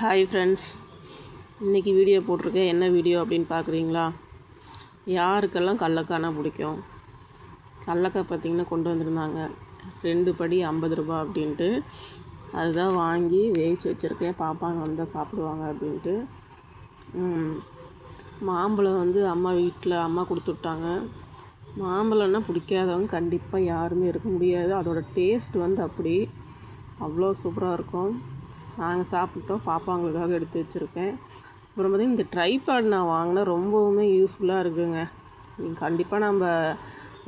Hi friends, இன்றைக்கி video போட்டிருக்கேன். என்ன வீடியோ அப்படின்னு பார்க்குறீங்களா? யாருக்கெல்லாம் கடலக்கானா பிடிக்கும்? கடலக்காய் பார்த்திங்கன்னா கொண்டு வந்திருந்தாங்க 2 படி 50 ரூபா அப்படின்ட்டு. அதுதான் வாங்கி வேவிச்சு வச்சுருக்கேன். பாப்பாங்க வந்தால் சாப்பிடுவாங்க அப்படின்ட்டு. மாம்பழம் அம்மா வீட்டில் அம்மா கொடுத்துட்டாங்க. மாம்பழம்னா பிடிக்காதவங்க கண்டிப்பாக யாருமே இருக்க முடியாது. அதோடய டேஸ்ட் அப்படி அவ்வளோ சூப்பராக இருக்கும். நாங்கள் சாப்பிட்டோம், பாப்பாங்களுக்காக எடுத்து வச்சுருக்கேன். அப்புறம் பார்த்திங்கன்னா இந்த ட்ரைபாட் நான் வாங்கினேன், ரொம்பவுமே யூஸ்ஃபுல்லாக இருக்குங்க. கண்டிப்பாக நம்ம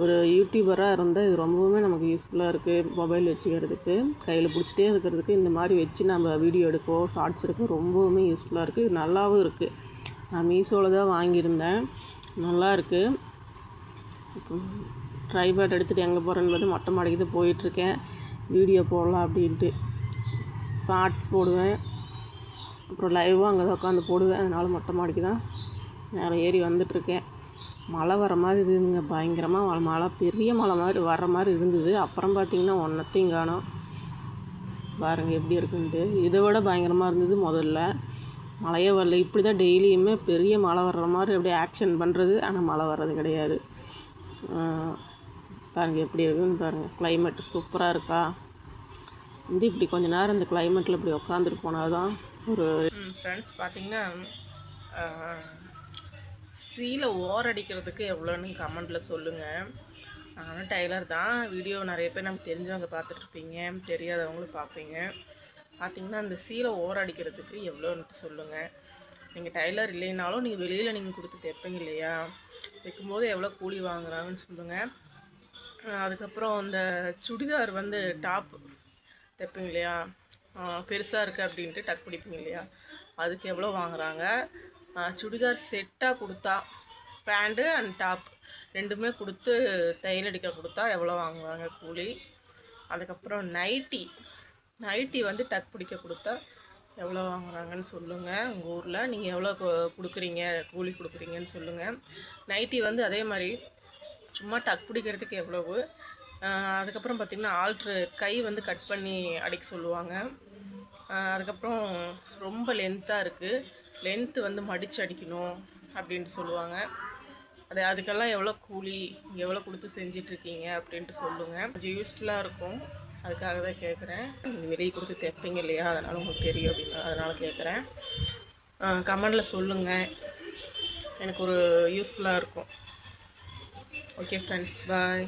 ஒரு யூடியூபராக இருந்தால் இது ரொம்பவுமே நமக்கு யூஸ்ஃபுல்லாக இருக்குது. மொபைல் வச்சுக்கிறதுக்கு, கையில் பிடிச்சிட்டே இருக்கிறதுக்கு, இந்த மாதிரி வச்சு நம்ம வீடியோ எடுக்கவோ ஷார்ட்ஸ் எடுக்க ரொம்பவுமே யூஸ்ஃபுல்லாக இருக்குது. இது நல்லாவும் இருக்குது. நான் மீஷோவில் தான் வாங்கியிருந்தேன், நல்லாயிருக்கு. இப்போ ட்ரைபாட் எடுத்துகிட்டு எங்கே போகிறேன்னு பார்த்து மொட்டை மாடிக்கு தான் போயிட்டுருக்கேன். வீடியோ போடலாம் அப்படின்ட்டு. ஷார்ட்ஸ் போடுவேன், அப்புறம் லைவாக அங்கே தான் உட்காந்து போடுவேன். அதனால் மொட்டை மாடிக்கு தான் மேலே ஏறி வந்துட்டுருக்கேன். மழை வர மாதிரி இருந்துங்க, பயங்கரமாக மழை, பெரிய மழை மாதிரி வர்ற மாதிரி இருந்தது. அப்புறம் பார்த்திங்கன்னா ஒன்றத்தையும் காணோம். பாருங்கள் எப்படி இருக்குன்ட்டு. இதை விட பயங்கரமாக இருந்தது முதல்ல. மழையே வரல. இப்படி தான் டெய்லியுமே பெரிய மழை வர்ற மாதிரி அப்படியே ஆக்ஷன் பண்ணுறது, ஆனால் மழை வர்றது கிடையாது. பாருங்கள் எப்படி இருக்குன்னு பாருங்கள். கிளைமேட் சூப்பராக இருக்கா? இப்படி கொஞ்ச நேரம் இந்த கிளைமேட்டில் இப்படி உட்காந்துட்டு போனால் தான் ஒரு ஃப்ரெண்ட்ஸ். பார்த்திங்கன்னா சீலை ஓரடிக்கிறதுக்கு எவ்வளோன்னு கமெண்டில் சொல்லுங்கள். நானும் டைலர் தான். வீடியோ நிறைய பேர் நமக்கு தெரிஞ்சவங்க பார்த்துட்ருப்பீங்க, தெரியாதவங்களும் பார்ப்பீங்க. பார்த்திங்கன்னா அந்த சீலை ஓரடிக்கிறதுக்கு எவ்வளோன்ட்டு சொல்லுங்கள். நீங்கள் டைலர் இல்லைனாலும் நீங்கள் வெளியில் நீங்கள் கொடுத்து தைப்பீங்க இல்லையா, தைக்கும்போது எவ்வளோ கூலி வாங்குறாங்கன்னு சொல்லுங்கள். அதுக்கப்புறம் இந்த சுடிதார் டாப் தைப்பீங்க இல்லையா, பெருசாக இருக்குது அப்படின்ட்டு டக் பிடிப்பீங்க இல்லையா, அதுக்கு எவ்வளோ வாங்குறாங்க? சுடிதார் செட்டாக கொடுத்தா, பேண்ட்டு அண்ட் டாப் ரெண்டுமே கொடுத்து தையல் அடிக்க கொடுத்தா எவ்வளோ வாங்குவாங்க கூலி? அதுக்கப்புறம் நைட்டி டக் பிடிக்க கொடுத்தா எவ்வளோ வாங்குறாங்கன்னு சொல்லுங்கள். உங்கள் ஊரில் நீங்கள் எவ்வளோ கொடுக்குறீங்க, கூலி கொடுக்குறீங்கன்னு சொல்லுங்கள். நைட்டி அதே மாதிரி சும்மா டக் பிடிக்கிறதுக்கு எவ்வளவு? அதுக்கப்புறம் பார்த்திங்கன்னா ஆல்ட்ரு கை கட் பண்ணி அடிக்க சொல்லுவாங்க. அதுக்கப்புறம் ரொம்ப லென்த்தாக இருக்குது, லென்த்து மடித்து அடிக்கணும் அப்படின்ட்டு சொல்லுவாங்க. அதுக்கெல்லாம் எவ்வளோ கூலி, எவ்வளோ கொடுத்து செஞ்சிட்ருக்கீங்க அப்படின்ட்டு சொல்லுங்கள். கொஞ்சம் யூஸ்ஃபுல்லாக இருக்கும், அதுக்காக தான் கேட்குறேன். நீங்கள் வெளியே கொடுத்து தைப்பீங்க இல்லையா, அதனால் உங்களுக்கு தெரியும் அப்படின்னா அதனால் கேட்குறேன். கமெண்டில் சொல்லுங்கள், எனக்கு ஒரு யூஸ்ஃபுல்லாக இருக்கும். ஓகே ஃப்ரெண்ட்ஸ், பாய்.